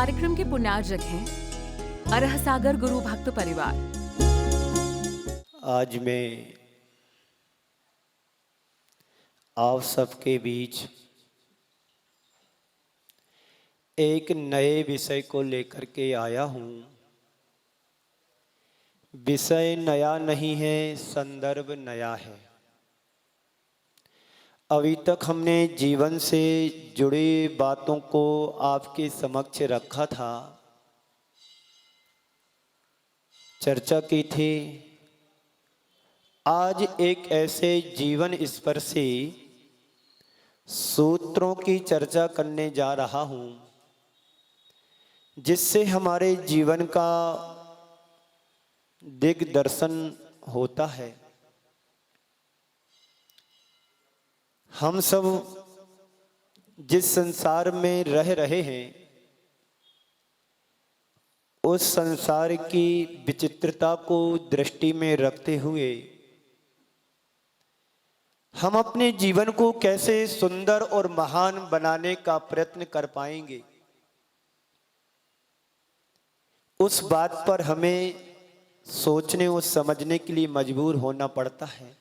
कार्यक्रम के पुण्यार्जक हैं अरह सागर गुरु भक्त परिवार। आज मैं आप सबके बीच एक नए विषय को लेकर के आया हूँ। विषय नया नहीं है, संदर्भ नया है। अभी तक हमने जीवन से जुड़ी बातों को आपके समक्ष रखा था, चर्चा की थी। आज एक ऐसे जीवन स्पर्शी सूत्रों की चर्चा करने जा रहा हूँ जिससे हमारे जीवन का दिग्दर्शन होता है। हम सब जिस संसार में रह रहे हैं उस संसार की विचित्रता को दृष्टि में रखते हुए हम अपने जीवन को कैसे सुंदर और महान बनाने का प्रयत्न कर पाएंगे, उस बात पर हमें सोचने और समझने के लिए मजबूर होना पड़ता है।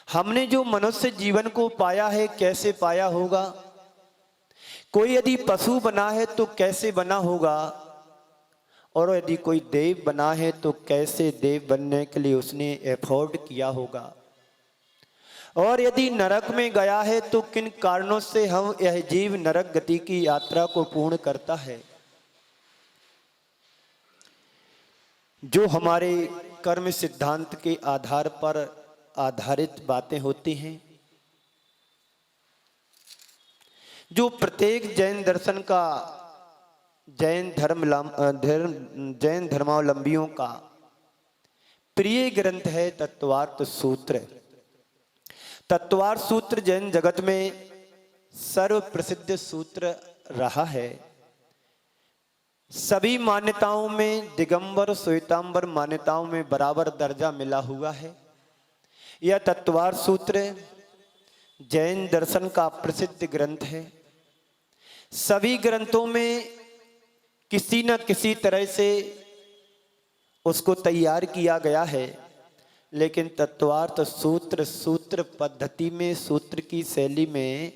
हमने जो मनुष्य जीवन को पाया है कैसे पाया होगा, कोई यदि पशु बना है तो कैसे बना होगा, और यदि कोई देव बना है तो कैसे देव बनने के लिए उसने एफर्ट किया होगा, और यदि नरक में गया है तो किन कारणों से हम यह जीव नरक गति की यात्रा को पूर्ण करता है। जो हमारे कर्म सिद्धांत के आधार पर आधारित बातें होती हैं, जो प्रत्येक जैन दर्शन का, जैन धर्मावलंबियों का प्रिय ग्रंथ है तत्वार्थ सूत्र। तत्वार्थ सूत्र जैन जगत में सर्व प्रसिद्ध सूत्र रहा है। सभी मान्यताओं में दिगंबर श्वेतांबर मान्यताओं में बराबर दर्जा मिला हुआ है। यह तत्वार्थ सूत्र जैन दर्शन का प्रसिद्ध ग्रंथ है। सभी ग्रंथों में किसी न किसी तरह से उसको तैयार किया गया है, लेकिन तत्वार्थ सूत्र सूत्र पद्धति में, सूत्र की शैली में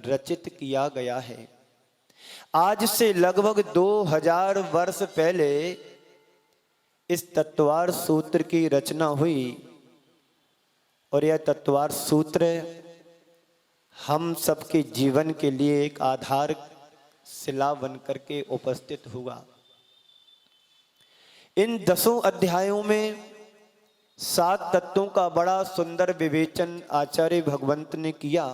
रचित किया गया है। आज से लगभग 2000 वर्ष पहले इस तत्वार्थ सूत्र की रचना हुई, और यह तत्वार्थ सूत्र हम सबके जीवन के लिए एक आधार शिला बनकर के उपस्थित हुआ। इन 10 अध्यायों में 7 तत्वों का बड़ा सुंदर विवेचन आचार्य भगवंत ने किया।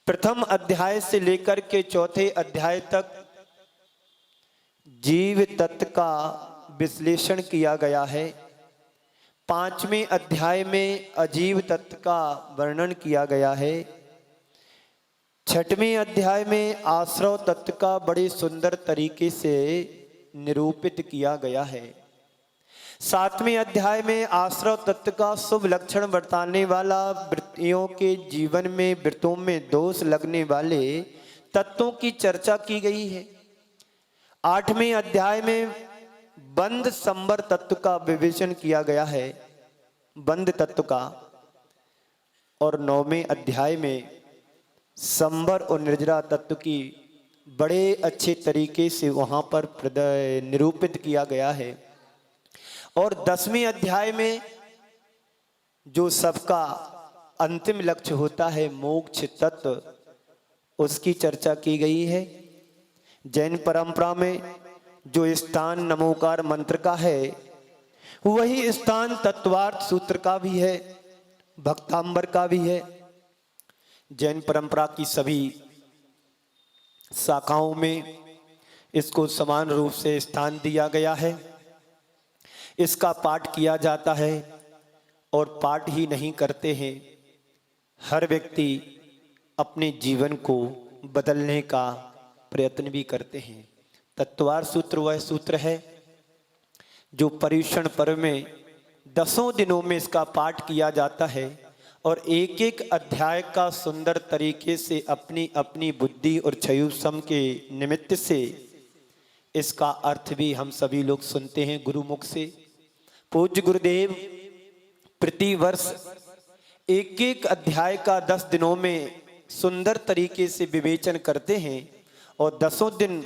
प्रथम अध्याय से लेकर के चौथे अध्याय तक जीव तत्व का विश्लेषण किया गया है। 5वें अध्याय में अजीव तत्व का वर्णन किया गया है। 6वें अध्याय में आश्रव तत्व का बड़े सुंदर तरीके से निरूपित किया गया है। 7वें अध्याय में आश्रव तत्व का शुभ लक्षण बरताने वाला, वृत्तियों के जीवन में वृत्तों में दोष लगने वाले तत्वों की चर्चा की गई है। 8वें अध्याय में बंध संबर तत्व का विवेचन किया गया है, बंध तत्व का। और 9वें अध्याय में संबर और निर्जरा तत्व की बड़े अच्छे तरीके से वहां पर निरूपित किया गया है। और 10वें अध्याय में जो सबका अंतिम लक्ष्य होता है, मोक्ष तत्व, उसकी चर्चा की गई है। जैन परंपरा में जो स्थान नमोकार मंत्र का है वही स्थान तत्वार्थ सूत्र का भी है, भक्तांबर का भी है। जैन परंपरा की सभी शाखाओं में इसको समान रूप से स्थान दिया गया है। इसका पाठ किया जाता है, और पाठ ही नहीं करते हैं, हर व्यक्ति अपने जीवन को बदलने का प्रयत्न भी करते हैं। तत्वार्थ सूत्र वह सूत्र है जो पर्युषण पर्व में 10 दिनों में इसका पाठ किया जाता है। और एक एक अध्याय का सुंदर तरीके से अपनी अपनी बुद्धि और क्षयुसम के निमित्त से इसका अर्थ भी हम सभी लोग सुनते हैं गुरुमुख से। पूज्य गुरुदेव प्रति वर्ष एक एक अध्याय का 10 दिनों में सुंदर तरीके से विवेचन करते हैं और 10 दिन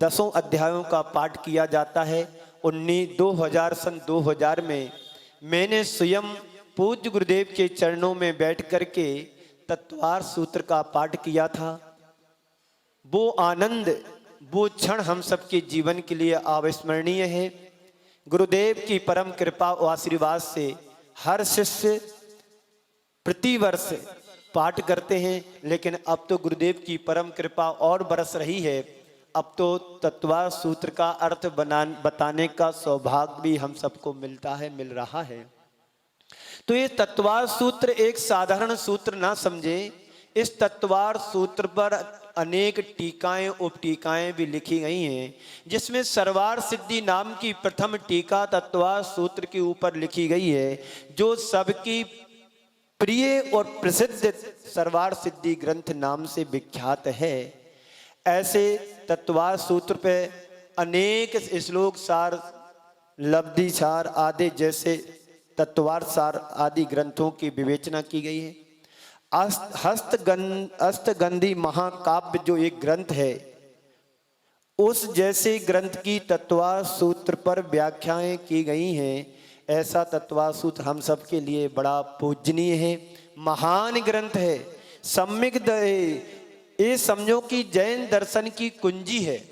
10 अध्यायों का पाठ किया जाता है। 2000 में मैंने स्वयं पूज्य गुरुदेव के चरणों में बैठ करके तत्वार सूत्र का पाठ किया था। वो आनंद, वो क्षण हम सबके जीवन के लिए अविस्मरणीय है। गुरुदेव की परम कृपा और आशीर्वाद से हर शिष्य प्रतिवर्ष पाठ करते हैं, लेकिन अब तो गुरुदेव की परम कृपा और बरस रही है। अब तो तत्वार सूत्र का अर्थ बताने का सौभाग्य भी हम सबको मिल रहा है। तो ये तत्वार सूत्र एक साधारण सूत्र ना समझे। इस तत्वार सूत्र पर अनेक टीकाएं उपटीकाएं भी लिखी गई हैं, जिसमें सर्वार सिद्धि नाम की प्रथम टीका तत्वार सूत्र के ऊपर लिखी गई है, जो सबकी प्रिय और प्रसिद्ध सर्वार सिद्धि ग्रंथ नाम से विख्यात है। ऐसे तत्वार सूत्र पे अनेक श्लोक सार, लब्धि सार आदि जैसे तत्वार सार आदि ग्रंथों की विवेचना की गई है। अष्टगंधी महाकाव्य जो एक ग्रंथ है, उस जैसे ग्रंथ की तत्वार सूत्र पर व्याख्याएं की गई हैं। ऐसा तत्वार सूत्र हम सब के लिए बड़ा पूजनीय है, महान ग्रंथ है, सम्यक है। ये समझो कि जैन दर्शन की कुंजी है।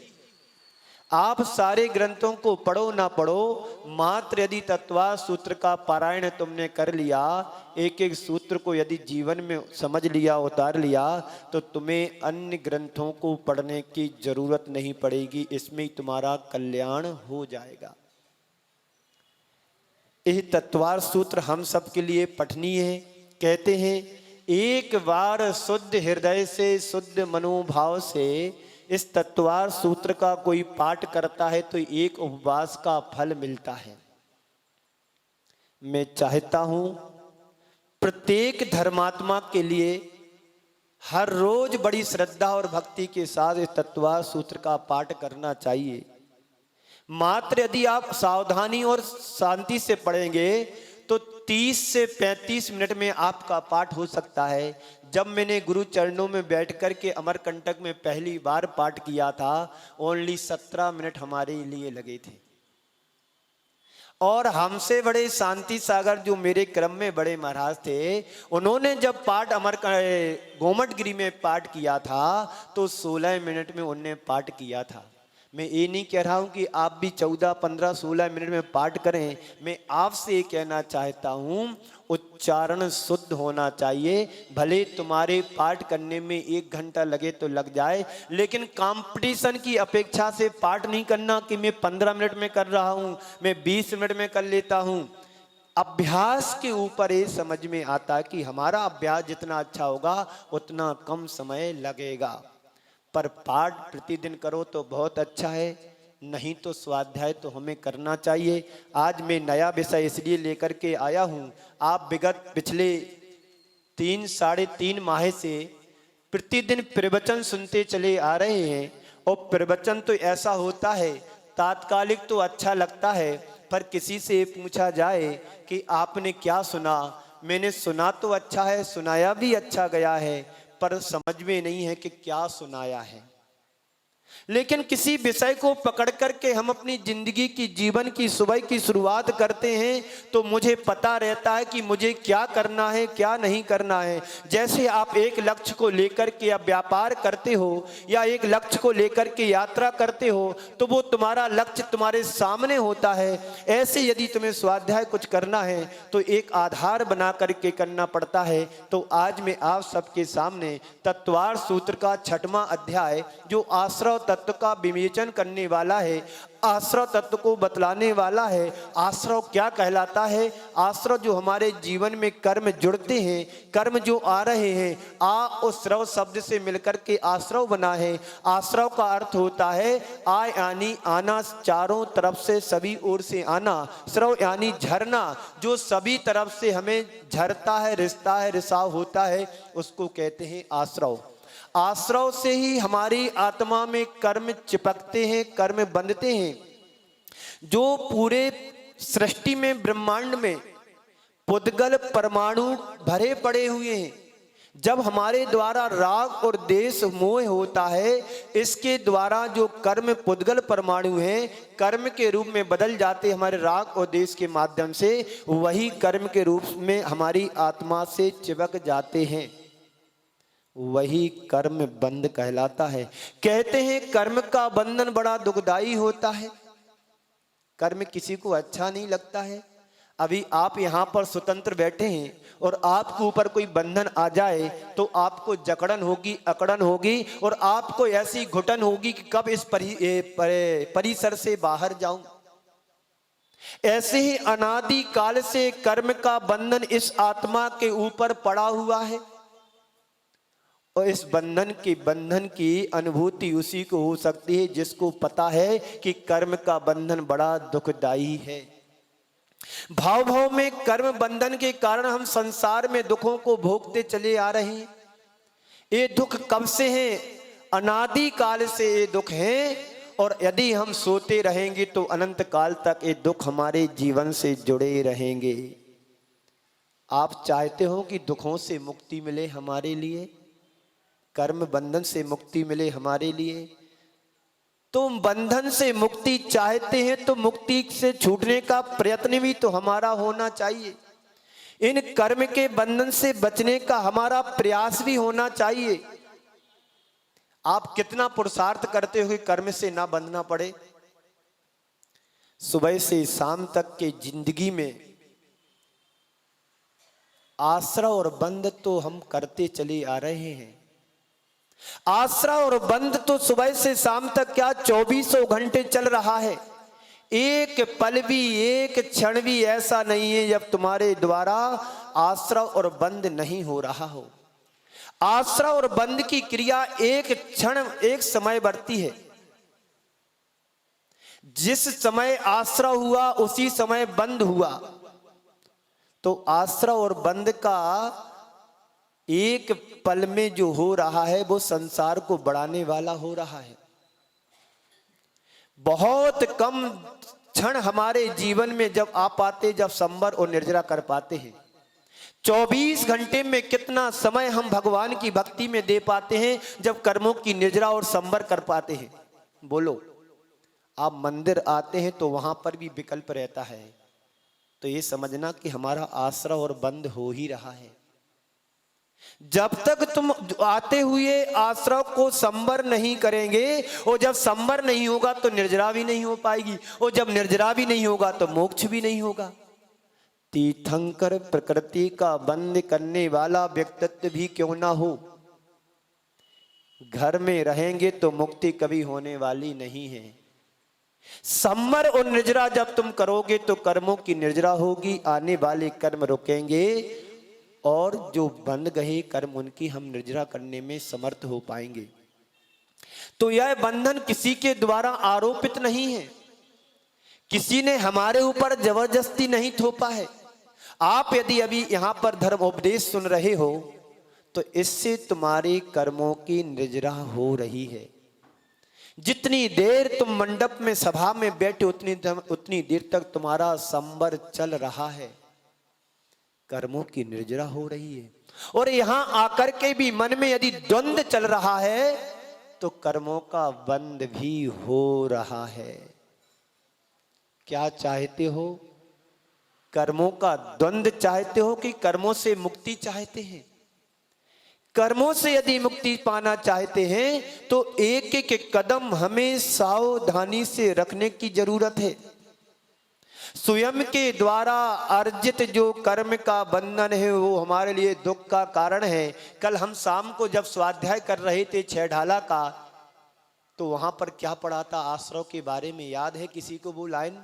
आप सारे ग्रंथों को पढ़ो ना पढ़ो, मात्र यदि तत्वार सूत्र का पारायण तुमने कर लिया, एक एक सूत्र को यदि जीवन में समझ लिया, उतार लिया, तो तुम्हें अन्य ग्रंथों को पढ़ने की जरूरत नहीं पड़ेगी। इसमें ही तुम्हारा कल्याण हो जाएगा। यह तत्वार सूत्र हम सब के लिए पठनीय है। कहते हैं एक बार शुद्ध हृदय से, शुद्ध मनोभाव से इस तत्वार सूत्र का कोई पाठ करता है तो एक उपवास का फल मिलता है। मैं चाहता हूं प्रत्येक धर्मात्मा के लिए हर रोज बड़ी श्रद्धा और भक्ति के साथ इस तत्वार सूत्र का पाठ करना चाहिए। मात्र यदि आप सावधानी और शांति से पढ़ेंगे तो 30 से 35 मिनट में आपका पाठ हो सकता है। जब मैंने गुरु चरणों में बैठ कर के अमरकंटक में पहली बार पाठ किया था, ओनली 17 मिनट हमारे लिए लगे थे। और हमसे बड़े शांति सागर जो मेरे क्रम में बड़े महाराज थे, उन्होंने जब पाठ गोमटगिरी में पाठ किया था तो 16 मिनट में उन्होंने पाठ किया था। मैं ये नहीं कह रहा हूं कि आप भी 14, 15, 16 मिनट में पाठ करें। मैं आपसे ये कहना चाहता हूं उच्चारण शुद्ध होना चाहिए। भले तुम्हारे पाठ करने में 1 घंटा लगे तो लग जाए, लेकिन कंपटीशन की अपेक्षा से पाठ नहीं करना कि मैं 15 मिनट में कर रहा हूं, मैं 20 मिनट में कर लेता हूं। अभ्यास के ऊपर ये समझ में आता है कि हमारा अभ्यास जितना अच्छा होगा उतना कम समय लगेगा। पर पाठ प्रतिदिन करो तो बहुत अच्छा है, नहीं तो स्वाध्याय तो हमें करना चाहिए। आज मैं नया विषय इसलिए लेकर के आया हूँ। आप विगत पिछले 3 साढ़े 3 माह से प्रतिदिन प्रवचन सुनते चले आ रहे हैं, और प्रवचन तो ऐसा होता है तात्कालिक तो अच्छा लगता है, पर किसी से पूछा जाए कि आपने क्या सुना, मैंने सुना तो अच्छा है, सुनाया भी अच्छा गया है, पर समझ में नहीं है कि क्या सुनाया है। लेकिन किसी विषय को पकड़ करके हम अपनी जिंदगी की, जीवन की सुबह की शुरुआत करते हैं तो मुझे पता रहता है कि मुझे क्या करना है, क्या नहीं करना है। जैसे आप एक लक्ष्य को लेकर के या व्यापार करते हो या एक लक्ष्य को लेकर के यात्रा करते हो, तो वो तुम्हारा लक्ष्य तुम्हारे सामने होता है। ऐसे यदि तुम्हें स्वाध्याय कुछ करना है तो एक आधार बना करके करना पड़ता है। तो आज मैं आप सबके सामने तत्वार सूत्र का 6वां अध्याय जो आश्रव आश्रव तत्व का विवेचन करने वाला है, आश्रव तत्व को बतलाने वाला है। आश्रव क्या कहलाता है? आश्रव जो हमारे जीवन में कर्म जुड़ते हैं, कर्म जो आ रहे हैं, आ उस श्रव शब्द से मिलकर के आश्रव बना है। आश्रव का अर्थ होता है आ यानी आना, चारों तरफ से सभी ओर से आना। श्रव यानी झरना, जो सभी तरफ से हमें झरता है, रिसता है, रिसाव होता है, उसको कहते हैं आश्रव। आश्रव से ही हमारी आत्मा में कर्म चिपकते हैं, कर्म बंधते हैं। जो पूरे सृष्टि में, ब्रह्मांड में पुद्गल परमाणु भरे पड़े हुए हैं, जब हमारे द्वारा राग और देश मोह होता है, इसके द्वारा जो कर्म पुद्गल परमाणु हैं कर्म के रूप में बदल जाते हमारे राग और देश के माध्यम से, वही कर्म के रूप में हमारी आत्मा से चिपक जाते हैं, वही कर्म बंध कहलाता है। कहते हैं कर्म का बंधन बड़ा दुखदाई होता है। कर्म किसी को अच्छा नहीं लगता है। अभी आप यहाँ पर स्वतंत्र बैठे हैं और आपके ऊपर कोई बंधन आ जाए तो आपको जकड़न होगी, अकड़न होगी और आपको ऐसी घुटन होगी कि कब इस परिसर से बाहर जाऊं। ऐसे ही अनादि काल से कर्म का बंधन इस आत्मा के ऊपर पड़ा हुआ है और इस बंधन की अनुभूति उसी को हो सकती है जिसको पता है कि कर्म का बंधन बड़ा दुखदाई है। भाव भाव में कर्म बंधन के कारण हम संसार में दुखों को भोगते चले आ रहे हैं। ये दुख कब से हैं? अनादि काल से ये दुख हैं और यदि हम सोते रहेंगे तो अनंत काल तक ये दुख हमारे जीवन से जुड़े रहेंगे। आप चाहते हो कि दुखों से मुक्ति मिले हमारे लिए, कर्म बंधन से मुक्ति मिले हमारे लिए? तुम बंधन से मुक्ति चाहते हैं तो मुक्ति से छूटने का प्रयत्न भी तो हमारा होना चाहिए। इन कर्म के बंधन से बचने का हमारा प्रयास भी होना चाहिए। आप कितना पुरुषार्थ करते हो कि कर्म से ना बंधना पड़े? सुबह से शाम तक के जिंदगी में आश्रय और बंध तो हम करते चले आ रहे हैं। आश्रय और बंध तो सुबह से शाम तक क्या 24 घंटे चल रहा है। एक पल भी, एक क्षण भी ऐसा नहीं है जब तुम्हारे द्वारा आश्रय और बंध नहीं हो रहा हो। आश्रय और बंध की क्रिया एक क्षण, एक समय बढ़ती है। जिस समय आश्रय हुआ उसी समय बंध हुआ। तो आश्रय और बंध का एक पल में जो हो रहा है वो संसार को बढ़ाने वाला हो रहा है। बहुत कम क्षण हमारे जीवन में जब आ पाते, जब संवर और निर्जरा कर पाते हैं। 24 घंटे में कितना समय हम भगवान की भक्ति में दे पाते हैं जब कर्मों की निर्जरा और संवर कर पाते हैं? बोलो। आप मंदिर आते हैं तो वहां पर भी विकल्प रहता है, तो ये समझना कि हमारा आश्रय और बंध हो ही रहा है। जब तक तुम आते हुए आश्रय को संवर नहीं करेंगे और जब संवर नहीं होगा तो निर्जरा भी नहीं हो पाएगी और जब निर्जरा भी नहीं होगा तो मोक्ष भी नहीं होगा। तीर्थंकर प्रकृति का बंद करने वाला व्यक्तित्व भी क्यों ना हो, घर में रहेंगे तो मुक्ति कभी होने वाली नहीं है। संवर और निर्जरा जब तुम करोगे तो कर्मों की निर्जरा होगी, आने वाले कर्म रुकेंगे और जो बंध गए कर्म उनकी हम निर्जरा करने में समर्थ हो पाएंगे। तो यह बंधन किसी के द्वारा आरोपित नहीं है, किसी ने हमारे ऊपर जबरदस्ती नहीं थोपा है। आप यदि अभी यहां पर धर्म उपदेश सुन रहे हो तो इससे तुम्हारे कर्मों की निर्जरा हो रही है। जितनी देर तुम मंडप में, सभा में बैठे उतनी देर तक तुम्हारा संवर चल रहा है, कर्मों की निर्जरा हो रही है। और यहां आकर के भी मन में यदि द्वंद्व चल रहा है तो कर्मों का बंध भी हो रहा है। क्या चाहते हो? कर्मों का द्वंद्व चाहते हो कि कर्मों से मुक्ति चाहते हैं? कर्मों से यदि मुक्ति पाना चाहते हैं तो एक एक कदम हमें सावधानी से रखने की जरूरत है। स्वयं के द्वारा अर्जित जो कर्म का बंधन है वो हमारे लिए दुख का कारण है। कल हम शाम को जब स्वाध्याय कर रहे थे 6 ढाला का, तो वहां पर क्या पढ़ा था आश्रव के बारे में, याद है किसी को वो लाइन?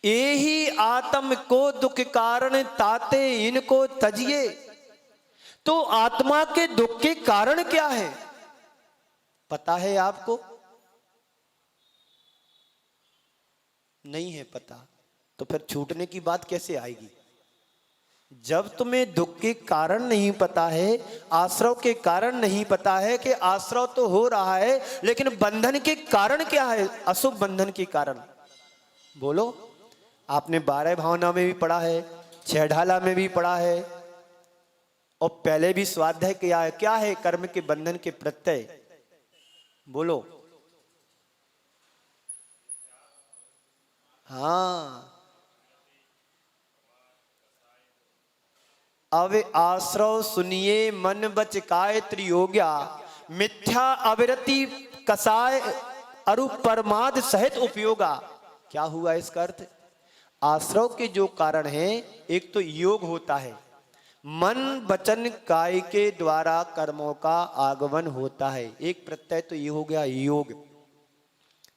एही आत्म को दुख कारण ताते इनको तजिए। तो आत्मा के दुख के कारण क्या है, पता है आपको? नहीं है पता, तो फिर छूटने की बात कैसे आएगी? जब तुम्हें दुख के कारण नहीं पता है, आश्रव के कारण नहीं पता है कि आश्रव तो हो रहा है, लेकिन बंधन के कारण क्या है, अशुभ बंधन के कारण। बोलो, आपने 12 भावना में भी पढ़ा है, 6 ढाला में भी पढ़ा है, और पहले भी स्वाध्याय किया है। क्या है कर्म के बंधन के प्रत्यय? बोलो। हाँ, अब आश्रव सुनिए मन बच काय त्रियोग्या, मिथ्या अविरति कसाय अरु परमाद सहित उपयोगा। क्या हुआ इसका अर्थ? आश्रव के जो कारण है, एक तो योग होता है, मन वचन काय के द्वारा कर्मों का आगमन होता है। एक प्रत्यय तो ये हो गया योग।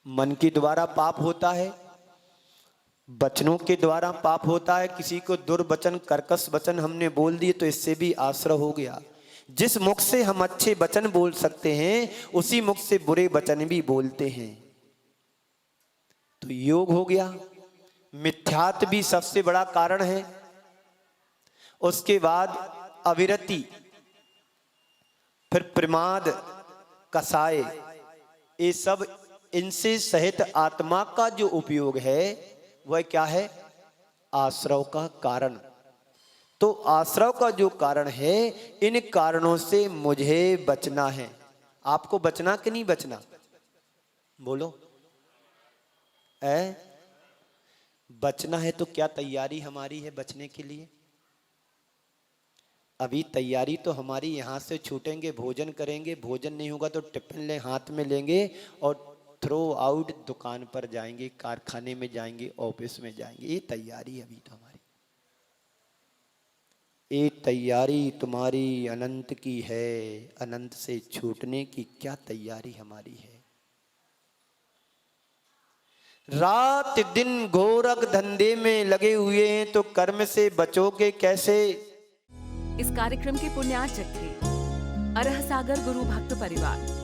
मन के द्वारा पाप होता है, वचनों के द्वारा पाप होता है। किसी को दुर्वचन कर्कश वचन हमने बोल दिए तो इससे भी आश्रव हो गया। जिस मुख से हम अच्छे वचन बोल सकते हैं, उसी मुख से बुरे वचन भी बोलते हैं, तो योग हो गया। मिथ्यात्व भी सबसे बड़ा कारण है। उसके बाद अविरति, फिर प्रमाद, कसाय, ये सब इनसे सहित आत्मा का जो उपयोग है वह क्या है? आश्रव का कारण। तो आश्रव का जो कारण है, इन कारणों से मुझे बचना है। आपको बचना कि नहीं बचना? बोलो। बचना है तो क्या तैयारी हमारी है बचने के लिए? अभी तैयारी तो हमारी, यहाँ से छूटेंगे, भोजन करेंगे, भोजन नहीं होगा तो टिफिन ले हाथ में लेंगे और थ्रो आउट दुकान पर जाएंगे, कारखाने में जाएंगे, ऑफिस में जाएंगे। ये तैयारी अभी तो हमारी, ये तैयारी तुम्हारी अनंत की है। अनंत से छूटने की क्या तैयारी हमारी है? रात दिन गोरख धंधे में लगे हुए हैं, तो कर्म से बचोगे कैसे? इस कार्यक्रम के पुण्यार्चक थे अरह सागर गुरु भक्त परिवार।